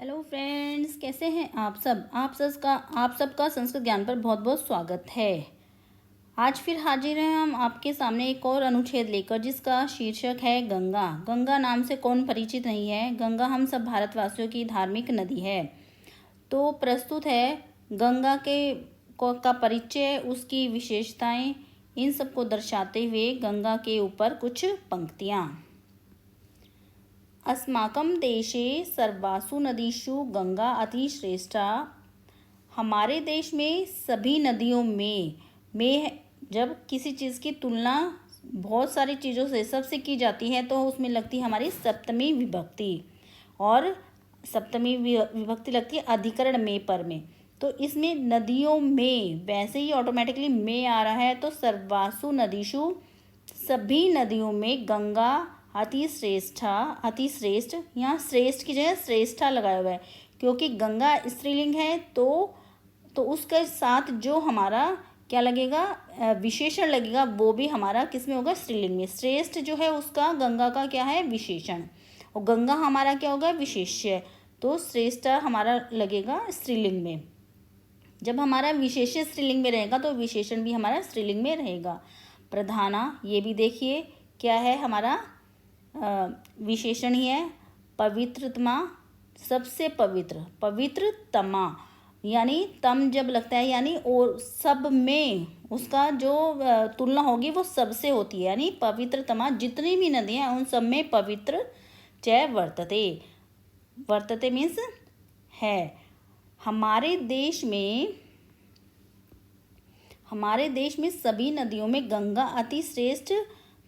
Hello friends, कैसे हैं आप सबका संस्कृत ज्ञान पर बहुत बहुत स्वागत है। आज फिर हाजिर हैं हम आपके सामने एक और अनुच्छेद लेकर, जिसका शीर्षक है गंगा। गंगा नाम से कौन परिचित नहीं है। गंगा हम सब भारतवासियों की धार्मिक नदी है। तो प्रस्तुत है गंगा का परिचय, उसकी विशेषताएं, इन सब को दर्शाते हुए गंगा के ऊपर कुछ पंक्तियाँ। अस्माकं देशे सर्वासु नदीषु गंगा अतिश्रेष्ठा। हमारे देश में सभी नदियों में जब किसी चीज़ की तुलना बहुत सारी चीज़ों से सबसे की जाती है तो उसमें लगती है हमारी सप्तमी विभक्ति, और सप्तमी विभक्ति लगती है अधिकरण में पर में। तो इसमें नदियों में वैसे ही ऑटोमेटिकली में आ रहा है, तो सर्वासु नदीषु सभी नदियों में गंगा अतिश्रेष्ठ, यहाँ श्रेष्ठ की जगह श्रेष्ठा लगाया हुआ है, क्योंकि गंगा स्त्रीलिंग है तो उसके साथ जो हमारा क्या लगेगा, विशेषण लगेगा, वो भी हमारा किस में होगा, स्त्रीलिंग में। श्रेष्ठ जो है उसका गंगा का क्या है, विशेषण, और गंगा हमारा क्या होगा, विशेष्य। तो श्रेष्ठ हमारा लगेगा स्त्रीलिंग में। जब हमारा विशेष्य स्त्रीलिंग में रहेगा तो विशेषण भी हमारा स्त्रीलिंग में रहेगा। प्रधाना, ये भी देखिए क्या है, हमारा विशेषण ही है। पवित्रतमा, सबसे पवित्र, पवित्रतमा, यानी तम जब लगता है यानी और सब में उसका जो तुलना होगी वो सबसे होती है, यानी पवित्रतमा, जितनी भी नदियाँ हैं उन सब में पवित्र च वर्तते। वर्तते मीन्स है। हमारे देश में सभी नदियों में गंगा अति श्रेष्ठ,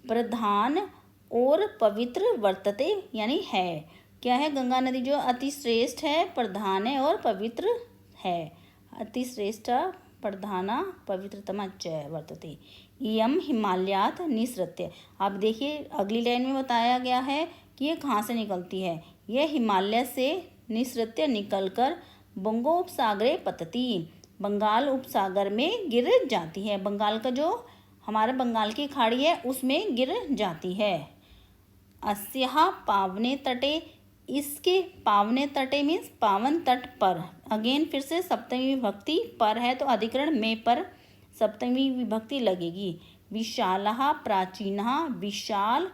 प्रधान और पवित्र वर्तते, यानी है। क्या है, गंगा नदी जो अति श्रेष्ठ है, प्रधान है और पवित्र है। अति श्रेष्ठ, प्रधाना, पवित्रतमा च वर्तते। इयम हिमालयात निसृत्य। अब देखिए अगली लाइन में बताया गया है कि ये कहाँ से निकलती है। यह हिमालय से निसृत्य निकलकर बंगोपसागरे पतती, बंगाल उपसागर में गिर जाती है। बंगाल का जो हमारा बंगाल की खाड़ी है उसमें गिर जाती है। अस्याः पावने तटे, इसके पावने तटे मीन्स पावन तट पर। अगेन फिर से सप्तमी विभक्ति पर है तो अधिकरण में पर सप्तमी विभक्ति लगेगी। विशालः प्राचीनः, विशाल,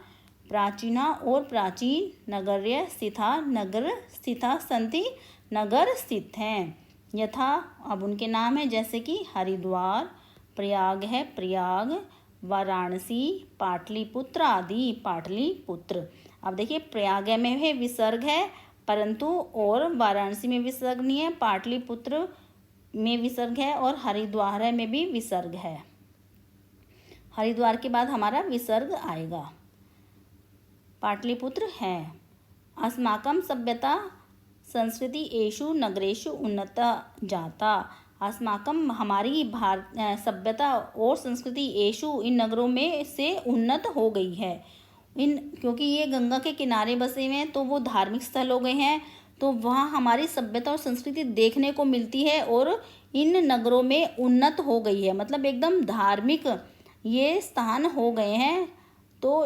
प्राचीना और प्राचीन, नगर्य स्थिता, नगर स्थिता सन्ति, नगर स्थित हैं। यथा, अब उनके नाम है जैसे कि हरिद्वार, प्रयाग है प्रयाग, वाराणसी, पाटलिपुत्र आदि, पाटलिपुत्र। अब देखिए प्रयाग में है विसर्ग है, परंतु और वाराणसी में विसर्ग नहीं है, पाटलिपुत्र में विसर्ग है और हरिद्वार में भी विसर्ग है। हरिद्वार के बाद हमारा विसर्ग आएगा। पाटलिपुत्र है। अस्माकं सभ्यता संस्कृति एषु नगरेषु उन्नता जाता। अस्माकं हमारी सभ्यता और संस्कृति एषु इन नगरों में से उन्नत हो गई है। क्योंकि ये गंगा के किनारे बसे हुए हैं तो वो धार्मिक स्थल हो गए हैं, तो वहाँ हमारी सभ्यता और संस्कृति देखने को मिलती है और इन नगरों में उन्नत हो गई है, मतलब एकदम धार्मिक ये स्थान हो गए हैं। तो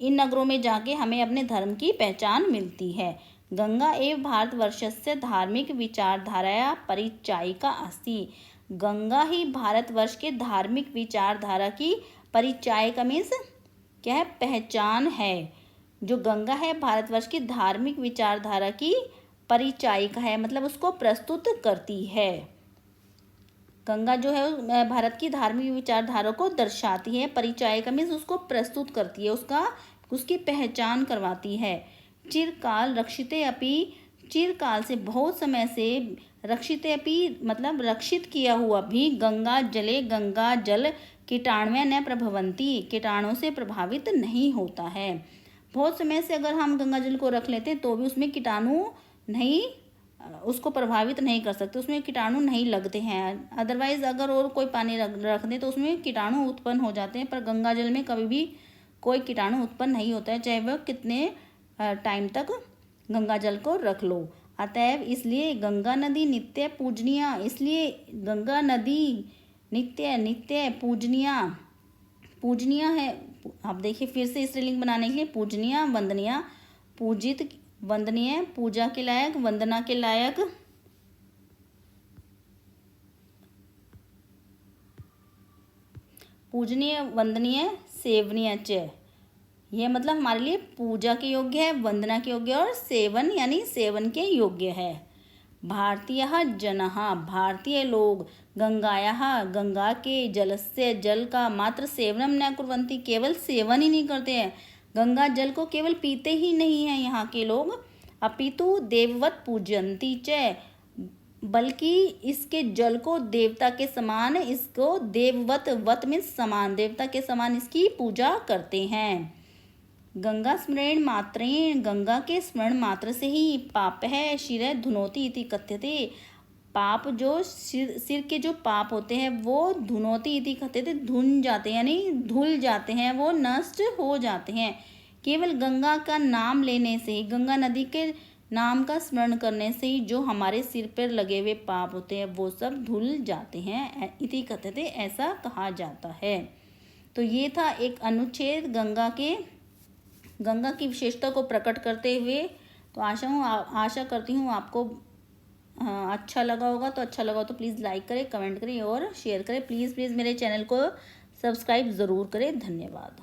इन नगरों में जाके हमें अपने धर्म की पहचान मिलती है। गंगा एवं भारतवर्षस्य धार्मिक विचारधाराया परिचायिका अस्ति। गंगा ही भारतवर्ष के धार्मिक विचारधारा की परिचायिका मीन्स क्या है, पहचान है। जो गंगा है भारतवर्ष की धार्मिक विचारधारा की परिचायिका है, मतलब उसको प्रस्तुत करती है। गंगा जो है भारत की धार्मिक विचारधारा को दर्शाती है। परिचायिका मीन्स उसको प्रस्तुत करती है, उसकी पहचान करवाती है। चिरकाल रक्षिते अपि, चिरकाल से बहुत समय से, रक्षिते अपि मतलब रक्षित किया हुआ भी, गंगा जले, गंगा जल कीटाणुं न प्रभवन्ति, कीटाणुओं से प्रभावित नहीं होता है। बहुत समय से अगर हम गंगा जल को रख लेते हैं तो भी उसमें कीटाणु नहीं, उसको प्रभावित नहीं कर सकते, उसमें कीटाणु नहीं लगते हैं। अदरवाइज़ अगर और कोई पानी रख दें तो उसमें कीटाणु उत्पन्न हो जाते हैं, पर गंगा जल में कभी भी कोई कीटाणु उत्पन्न नहीं होता है, चाहे वह कितने टाइम तक गंगा जल को रख लो। अतएव इसलिए गंगा नदी नित्य पूजनीय, इसलिए गंगा नदी नित्य नित्य पूजनीय है। आप देखिए फिर से स्त्रीलिंग बनाने के लिए पूजनीय, वंदनीय, पूजित, वंदनीय, पूजा के लायक, वंदना के लायक। पूजनीय, वंदनीय, सेवनीय च। यह मतलब हमारे लिए पूजा के योग्य है, वंदना के योग्य और सेवन यानी सेवन के योग्य है। भारतीयः जनः, भारतीय लोग, गंगायाः, गंगा के जलस्य, जल का मात्र सेवनम न कुर्वन्ति, केवल सेवन ही नहीं करते हैं, गंगा जल को केवल पीते ही नहीं हैं यहाँ के लोग, अपितु देववत पूजन्ति च, बल्कि इसके जल को देवता के समान, इसको देववत, वत में समान, देवता के समान इसकी पूजा करते हैं। गंगा स्मरण मात्रेण, गंगा के स्मरण मात्र से ही पाप है शिर धुनोति इति कथ्यते, पाप जो सिर के जो पाप होते हैं वो धुनोति इति कथ्यते, धुन जाते हैं यानी धुल जाते हैं, वो नष्ट हो जाते हैं। केवल गंगा का नाम लेने से ही, गंगा नदी के नाम का स्मरण करने से ही जो हमारे सिर पर लगे हुए पाप होते हैं वो सब धुल जाते हैं, इति कथ्यते, ऐसा कहा जाता है। तो ये था एक अनुच्छेद गंगा की विशेषता को प्रकट करते हुए। तो आशा करती हूँ आपको अच्छा लगा होगा। तो अच्छा लगा तो प्लीज़ लाइक करें, कमेंट करें और शेयर करें। प्लीज़ मेरे चैनल को सब्सक्राइब ज़रूर करें। धन्यवाद।